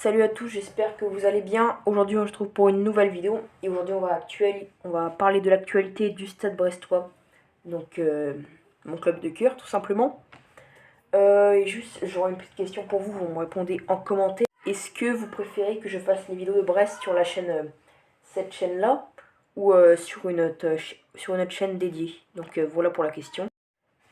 Salut à tous, j'espère que vous allez bien. Aujourd'hui on se retrouve pour une nouvelle vidéo et aujourd'hui on va parler de l'actualité du Stade Brestois, donc mon club de cœur tout simplement. Et juste j'aurai une petite question pour vous, vous me répondez en commentaire. Est-ce que vous préférez que je fasse une vidéo de Brest sur la chaîne, cette chaîne là, ou sur une autre chaîne dédiée? Donc voilà pour la question.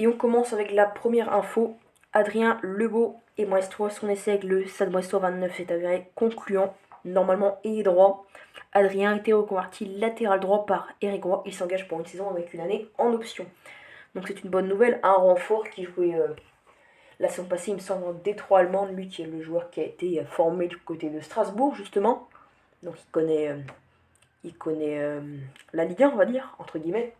Et on commence avec la première info. Adrien Lebeau et Brestois, son essai avec le Stade Brestois 29 s'est avéré concluant, normalement ailier droit. Adrien a été reconverti latéral droit par Eric Roy. Il s'engage pour une saison avec une année en option. Donc c'est une bonne nouvelle. Un renfort qui jouait la saison passée, il me semble, en Détroit allemand. Lui qui est le joueur qui a été formé du côté de Strasbourg, justement. Donc il connaît la Ligue 1, on va dire, entre guillemets.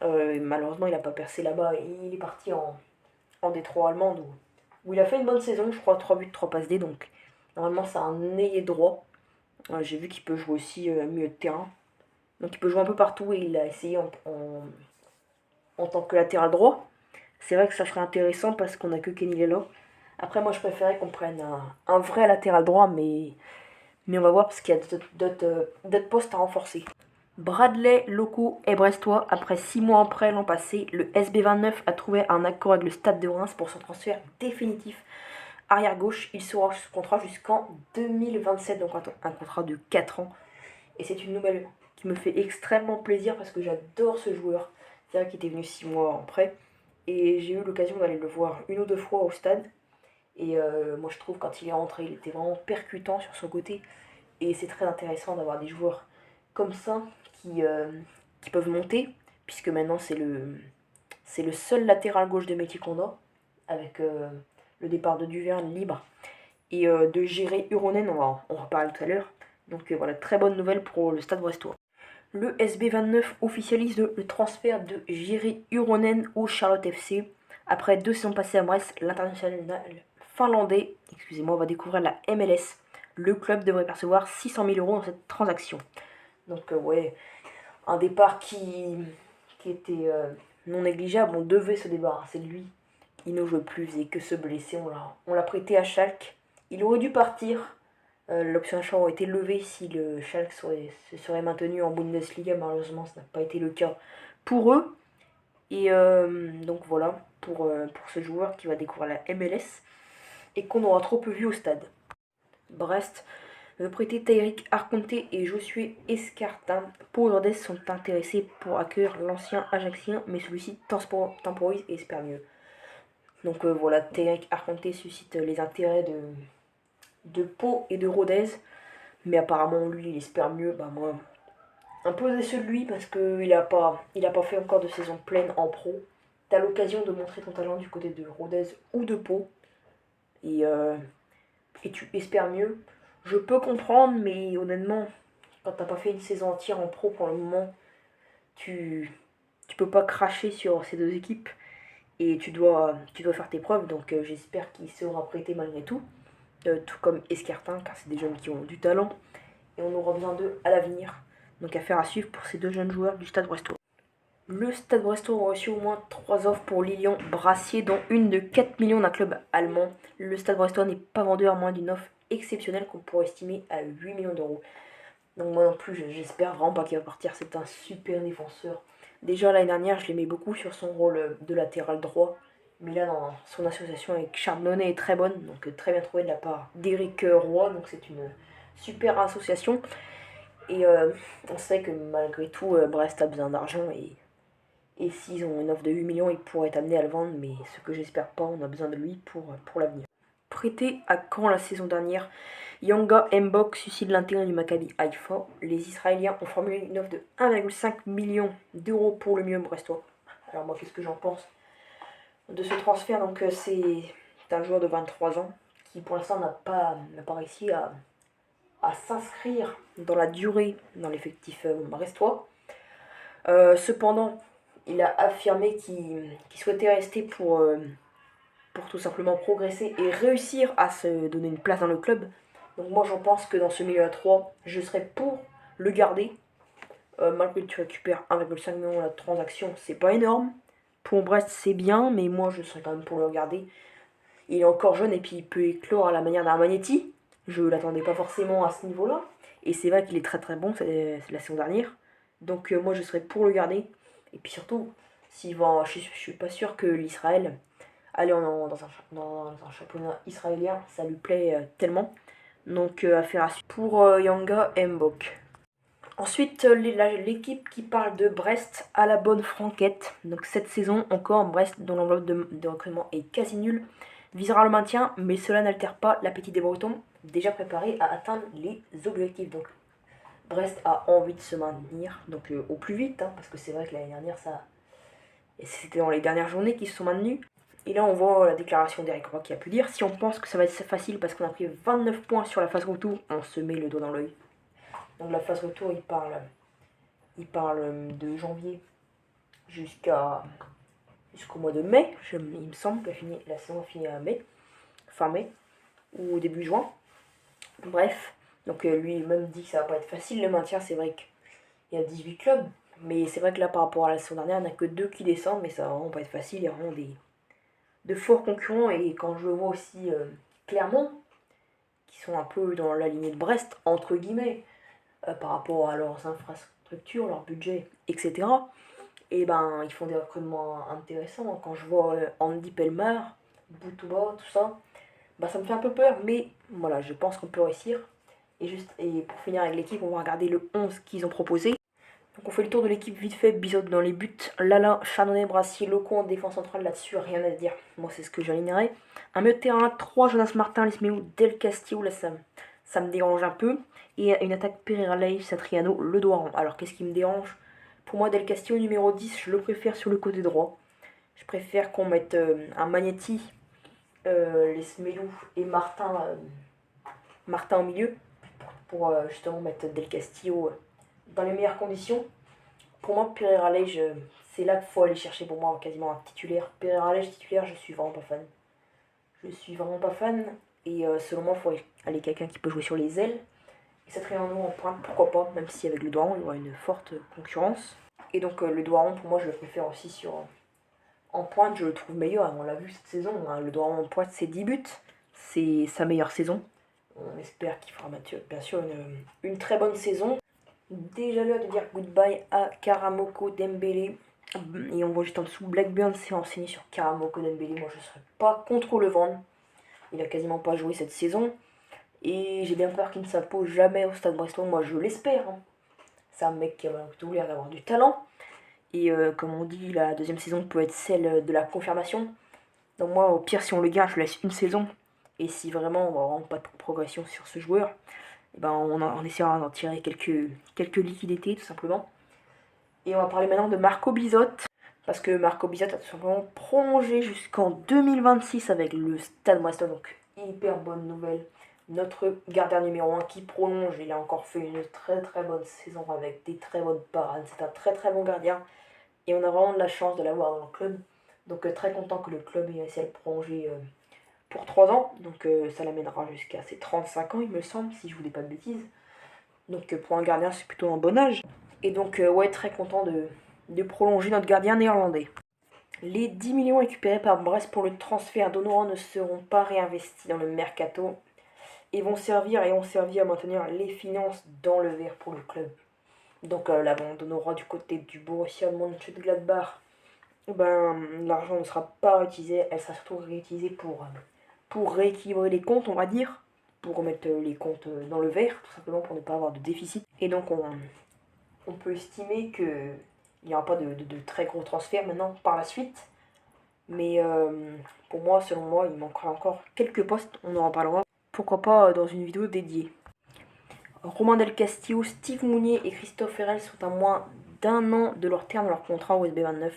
Malheureusement, il n'a pas percé là-bas. Il est parti en Détroit allemande où il a fait une bonne saison, je crois, 3 buts, 3 passes D, donc normalement c'est un ailier droit. J'ai vu qu'il peut jouer aussi milieu de terrain. Donc il peut jouer un peu partout et il a essayé en tant que latéral droit. C'est vrai que ça serait intéressant parce qu'on a que Kenny Lelo. Après moi je préférais qu'on prenne un vrai latéral droit, mais on va voir parce qu'il y a d'autres postes à renforcer. Bradley Loco est brestois. Après 6 mois en prêt l'an passé, le SB29 a trouvé un accord avec le Stade de Reims pour son transfert définitif. Arrière gauche, il sera sous contrat jusqu'en 2027, donc un contrat de 4 ans. Et c'est une nouvelle qui me fait extrêmement plaisir parce que j'adore ce joueur. C'est vrai qu'il était venu 6 mois en prêt. Et j'ai eu l'occasion d'aller le voir une ou deux fois au stade. Et moi je trouve quand il est rentré, il était vraiment percutant sur son côté. Et c'est très intéressant d'avoir des joueurs comme ça qui peuvent monter. Puisque maintenant c'est le seul latéral gauche de métier qu'on a. Avec le départ de Duverne libre et de Jiri Uronen, on va en reparler tout à l'heure. Donc voilà, très bonne nouvelle pour le Stade Brestois. Le SB29 officialise le transfert de Jiri Uronen au Charlotte FC. Après 2 saisons passées à Brest, l'international finlandais, va découvrir la MLS. Le club devrait percevoir 600 000 euros dans cette transaction. Donc ouais, un départ qui était non négligeable. On devait se débarrasser de lui. Il ne jouait plus, faisait que se blesser. On l'a prêté à Schalke. Il aurait dû partir. L'option achat aurait été levée si le Schalke se serait maintenu en Bundesliga. Malheureusement, ce n'a pas été le cas pour eux. Et donc voilà, pour ce joueur qui va découvrir la MLS et qu'on aura trop peu vu au stade. Brest veut prêter Taïrik Arconte et Josué Escartin. Pau et Rodez sont intéressés pour accueillir l'ancien Ajaxien, mais celui-ci temporise et espère mieux. Donc voilà, Taïrik Arconte suscite les intérêts de Pau et de Rodez. Mais apparemment, lui, il espère mieux. Bah, moi, un peu déçu de lui parce qu'il n'a pas fait encore de saison pleine en pro. T'as l'occasion de montrer ton talent du côté de Rodez ou de Pau. Et tu espères mieux. Je peux comprendre, mais honnêtement, quand t'as pas fait une saison entière en pro pour le moment, tu peux pas cracher sur ces deux équipes. Et tu dois faire tes preuves. Donc j'espère qu'il sera prêté malgré tout. Tout comme Escartin, car c'est des jeunes qui ont du talent. Et on aura besoin d'eux à l'avenir. Donc affaire à suivre pour ces deux jeunes joueurs du Stade Brestois. Le Stade Brestois a reçu au moins 3 offres pour Lilian Brassier, dont une de 4 millions d'un club allemand. Le Stade Brestois n'est pas vendu à moins d'une offre exceptionnelle qu'on pourrait estimer à 8 millions d'euros. Donc moi non plus, j'espère vraiment pas qu'il va partir. C'est un super défenseur. Déjà l'année dernière, je l'aimais beaucoup sur son rôle de latéral droit. Mais là, dans son association avec Charbonnet est très bonne. Donc très bien trouvé de la part d'Éric Roy. Donc c'est une super association. Et on sait que malgré tout, Brest a besoin d'argent. Et s'ils ont une offre de 8 millions, ils pourraient être amenés à le vendre. Mais ce que j'espère pas, on a besoin de lui pour l'avenir. Prêté à Caen la saison dernière, Yanga Mbok suscite l'intérêt du Maccabi Haïfa. Les Israéliens ont formulé une offre de 1,5 million d'euros pour le milieu brestois. Alors moi, qu'est-ce que j'en pense de ce transfert? Donc c'est un joueur de 23 ans qui pour l'instant n'a pas réussi à s'inscrire dans la durée dans l'effectif brestois. Cependant, il a affirmé qu'il souhaitait rester pour tout simplement progresser et réussir à se donner une place dans le club. Donc moi j'en pense que dans ce milieu à 3, je serais pour le garder. Malgré que tu récupères 1,5 million la transaction, c'est pas énorme. Pour Brest c'est bien, mais moi je serais quand même pour le garder. Il est encore jeune et puis il peut éclore à la manière d'un Magnetti. Je l'attendais pas forcément à ce niveau-là. Et c'est vrai qu'il est très très bon, c'est la saison dernière. Donc moi je serais pour le garder. Et puis surtout, s'il va, je suis pas sûr que l'Israël, aller dans un championnat israélien, ça lui plaît tellement. Donc affaire à suivre pour Yanga Mbok. Ensuite, l'équipe qui parle de Brest à la bonne franquette. Donc cette saison encore, Brest, dont l'enveloppe de recrutement est quasi nulle, visera le maintien, mais cela n'altère pas l'appétit des Bretons, déjà préparés à atteindre les objectifs. Donc Brest a envie de se maintenir, donc au plus vite, hein, parce que c'est vrai que l'année dernière, c'était dans les dernières journées qu'ils se sont maintenus. Et là, on voit la déclaration d'Eric Roy qui a pu dire: si on pense que ça va être facile parce qu'on a pris 29 points sur la phase retour, on se met le doigt dans l'œil. Donc la phase retour, il parle de janvier jusqu'au mois de mai. Il me semble que la saison a fini à mai, fin mai ou début juin. Bref, donc lui-même dit que ça va pas être facile le maintien. C'est vrai qu'il y a 18 clubs, mais c'est vrai que là par rapport à la saison dernière, il n'y en a que 2 qui descendent, mais ça va vraiment pas être facile. Il y a vraiment de forts concurrents. Et quand je vois aussi Clermont, qui sont un peu dans la lignée de Brest, entre guillemets, par rapport à leurs infrastructures, leur budget, etc. Et ben, ils font des recrutements intéressants. Quand je vois Andy Pelmar, Boutouba, tout ça, bah, ça me fait un peu peur, mais voilà, je pense qu'on peut réussir. Et pour finir avec l'équipe, on va regarder le 11 qu'ils ont proposé. Donc on fait le tour de l'équipe vite fait. Bizot dans les buts, Lala, Chardonnay, Brassier, Loco en défense centrale, là-dessus, rien à dire. Moi, c'est ce que j'alignerais. Un milieu de terrain, 3 Jonas Martin, Lismeou, Del Castillo, là, ça me dérange un peu. Et une attaque Pereira Leif, Satriano, Le Doiron. Alors, qu'est-ce qui me dérange? Pour moi, Del Castillo, numéro 10, je le préfère sur le côté droit. Je préfère qu'on mette un Magnetti, Lismeou et Martin au milieu. Pour justement mettre Del Castillo dans les meilleures conditions. Pour moi, Pereira Leij, c'est là qu'il faut aller chercher pour moi quasiment un titulaire. Pereira Leij titulaire, je suis vraiment pas fan. Je suis vraiment pas fan. Et selon moi, il faut aller quelqu'un qui peut jouer sur les ailes. Et Satriano en pointe, pourquoi pas, même si avec le Doiron, il y aura une forte concurrence. Et donc le Doiron, pour moi, je le préfère aussi en pointe, je le trouve meilleur. On l'a vu cette saison, hein, le Doiron en pointe, c'est 10 buts. C'est sa meilleure saison. On espère qu'il fera bien sûr une très bonne saison. Déjà l'heure de dire goodbye à Karamoko Dembélé. Et on voit juste en dessous, Blackburn s'est renseigné sur Karamoko Dembélé. Moi, je ne serais pas contre le vendre. Il a quasiment pas joué cette saison. Et j'ai bien peur qu'il ne s'impose jamais au Stade Brestois. Moi, je l'espère. Hein. C'est un mec qui a plutôt l'air d'avoir du talent. Et comme on dit, la deuxième saison peut être celle de la confirmation. Donc moi, au pire, si on le garde, je laisse une saison. Et si vraiment on va vraiment pas de progression sur ce joueur, eh ben on essaiera d'en tirer quelques liquidités, tout simplement. Et on va parler maintenant de Marco Bizot. Parce que Marco Bizot a tout simplement prolongé jusqu'en 2026 avec le Stade Brestois. Donc hyper bonne nouvelle. Notre gardien numéro 1 qui prolonge. Il a encore fait une très très bonne saison avec des très bonnes parades. C'est un très très bon gardien. Et on a vraiment de la chance de l'avoir dans le club. Donc très content que le club ait essayé de prolonger pour 3 ans. Donc ça l'amènera jusqu'à ses 35 ans, il me semble, si je vous dis pas de bêtises. Donc pour un gardien, c'est plutôt un bon âge. Et donc ouais, très content de prolonger notre gardien néerlandais. Les 10 millions récupérés par Brest pour le transfert d'Honoran ne seront pas réinvestis dans le mercato et ont servi à maintenir les finances dans le vert pour le club. Donc la vente d'Honoran du côté du Borussia Mönchengladbach, ben, l'argent ne sera pas réutilisé, elle sera surtout réutilisée pour rééquilibrer les comptes, on va dire, pour remettre les comptes dans le vert, tout simplement pour ne pas avoir de déficit. Et donc on peut estimer qu'il n'y aura pas de très gros transferts maintenant par la suite. Mais pour moi, selon moi, il manquera encore quelques postes, on en reparlera. Pourquoi pas dans une vidéo dédiée. Romain Del Castillo, Steve Mounier et Christophe Herrel sont à moins d'1 an de leur terme de leur contrat au SB29.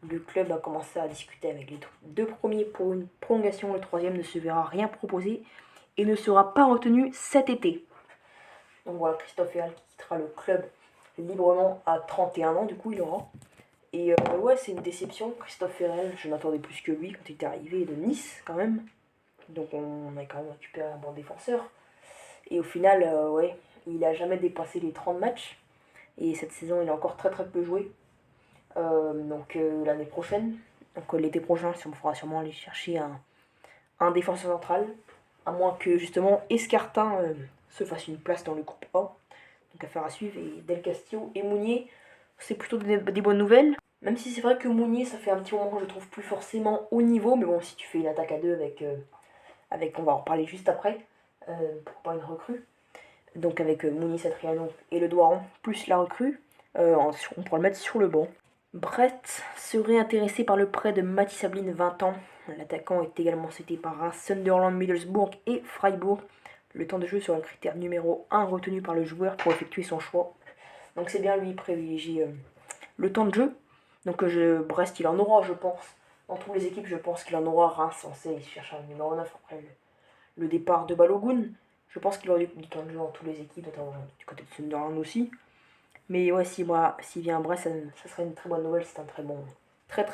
Le club a commencé à discuter avec les 2 premiers pour une prolongation. Le 3e ne se verra rien proposer et ne sera pas retenu cet été. Donc voilà, Christophe Herrel qui quittera le club librement à 31 ans, du coup il aura. Et ouais, c'est une déception. Christophe Herrel, je n'attendais plus que lui quand il était arrivé de Nice quand même. Donc on a quand même récupéré un bon défenseur. Et au final, ouais, il n'a jamais dépassé les 30 matchs. Et cette saison, il a encore très très peu joué. Donc l'année prochaine, donc l'été prochain, on pourra sûrement aller chercher un défenseur central. À moins que justement Escartin se fasse une place dans le groupe A. Donc affaire à suivre. Et Del Castillo et Mounier, c'est plutôt des bonnes nouvelles. Même si c'est vrai que Mounier, ça fait un petit moment que je le trouve plus forcément haut niveau. Mais bon, si tu fais une attaque à deux avec on va en reparler juste après, pourquoi pas une recrue. Donc avec Mounier, Satriano et le Doiron, plus la recrue, on pourra le mettre sur le banc. Brest serait intéressé par le prêt de Mathis Sabline, 20 ans. L'attaquant est également cité par Reims, Sunderland, Middlesbrough et Freiburg. Le temps de jeu sera le critère numéro 1 retenu par le joueur pour effectuer son choix. Donc c'est bien, lui, privilégie le temps de jeu. Donc Brest, il en aura, je pense. Dans toutes les équipes, je pense qu'il en aura. Reims, on sait, il cherche un numéro 9 après le départ de Balogun. Je pense qu'il aura du temps de jeu dans toutes les équipes, notamment du côté de Sunderland aussi. Mais ouais, s'il vient à Brest, ça serait une très bonne nouvelle. C'est un très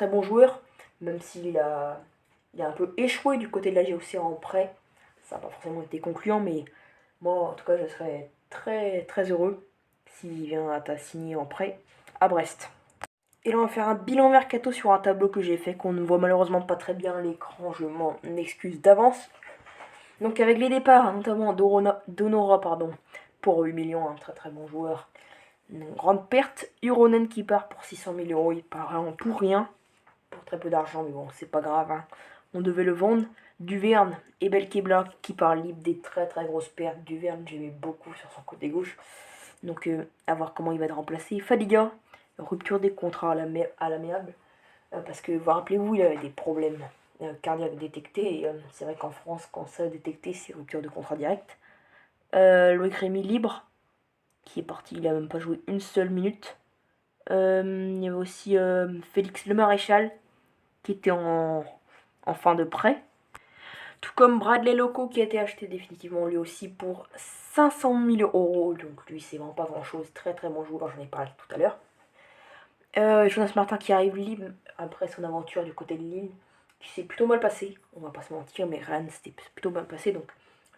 bon joueur. Même s'il a un peu échoué du côté de la GOC en prêt. Ça n'a pas forcément été concluant, mais moi, en tout cas, je serais très heureux s'il vient à signer en prêt à Brest. Et là, on va faire un bilan mercato sur un tableau que j'ai fait, qu'on ne voit malheureusement pas très bien à l'écran. Je m'en excuse d'avance. Donc avec les départs, notamment d'Honora, pour 8 millions, un très bon joueur. Une grande perte. Uronen qui part pour 600 000 euros, il part vraiment pour rien. Pour très peu d'argent, mais bon, c'est pas grave. Hein. On devait le vendre. Duverne et Belkebla qui part libre, des très grosses pertes. Duverne, j'aimais beaucoup sur son côté gauche. Donc à voir comment il va être remplacé. Fadiga, rupture des contrats à l'amiable. Parce que, rappelez-vous, il avait des problèmes cardiaques détectés. Et c'est vrai qu'en France, quand ça a détecté, c'est rupture de contrat direct. Loïc Rémy libre, qui est parti, il a même pas joué une seule minute. Il y avait aussi Félix Le Maréchal, qui était en fin de prêt. Tout comme Bradley Loco, qui a été acheté définitivement lui aussi pour 500 000 euros. Donc lui, c'est vraiment pas grand chose. Très bon joueur, j'en ai parlé tout à l'heure. Jonas Martin qui arrive libre après son aventure du côté de Lille, qui s'est plutôt mal passé, on va pas se mentir, mais Rennes c'était plutôt mal passé, donc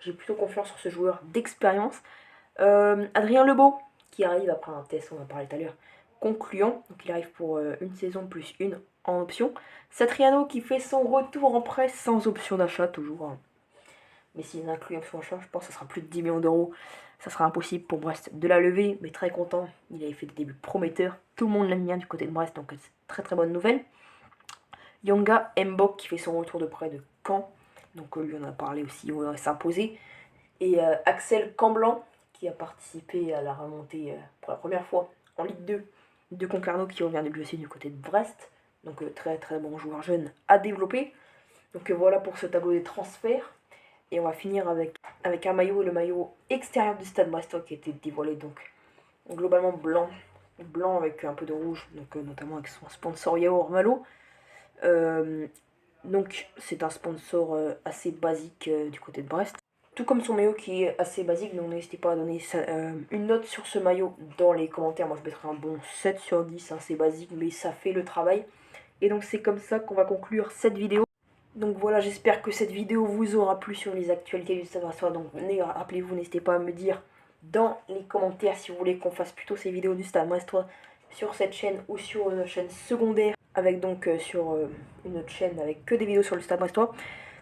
j'ai plutôt confiance sur ce joueur d'expérience. Adrien Lebeau qui arrive après un test, on va parler tout à l'heure, concluant, donc il arrive pour une saison plus une en option. Satriano qui fait son retour en prêt sans option d'achat toujours, hein. Mais s'il inclut une option d'achat, je pense que ça sera plus de 10 millions d'euros. Ça sera impossible pour Brest de la lever, mais très content. Il avait fait des débuts prometteurs. Tout le monde l'aime bien du côté de Brest, donc c'est très bonne nouvelle. Yonga Mbok qui fait son retour de près de Caen. Donc lui on a parlé aussi, il va s'imposer. Et Axel Camblan qui a participé à la remontée pour la première fois en Ligue 2 de Concarneau qui revient de lui aussi du côté de Brest. Donc très bon joueur jeune à développer. Donc voilà pour ce tableau des transferts. Et on va finir avec un maillot, le maillot extérieur du Stade Brestois qui a été dévoilé, donc globalement blanc avec un peu de rouge, donc notamment avec son sponsor Yao Malo. Donc c'est un sponsor assez basique du côté de Brest. Tout comme son maillot qui est assez basique, donc n'hésitez pas à donner une note sur ce maillot dans les commentaires. Moi je mettrai un bon 7 sur 10, hein, c'est basique mais ça fait le travail. Et donc c'est comme ça qu'on va conclure cette vidéo. Donc voilà, j'espère que cette vidéo vous aura plu sur les actualités du Stade Brestois. Donc rappelez-vous, n'hésitez pas à me dire dans les commentaires si vous voulez qu'on fasse plutôt ces vidéos du Stade Brestois sur cette chaîne ou sur une chaîne secondaire, avec donc sur une autre chaîne avec que des vidéos sur le Stade Brestois.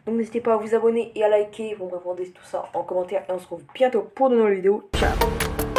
Donc n'hésitez pas à vous abonner et à liker, vous me répondez tout ça en commentaire et on se retrouve bientôt pour de nouvelles vidéos. Ciao!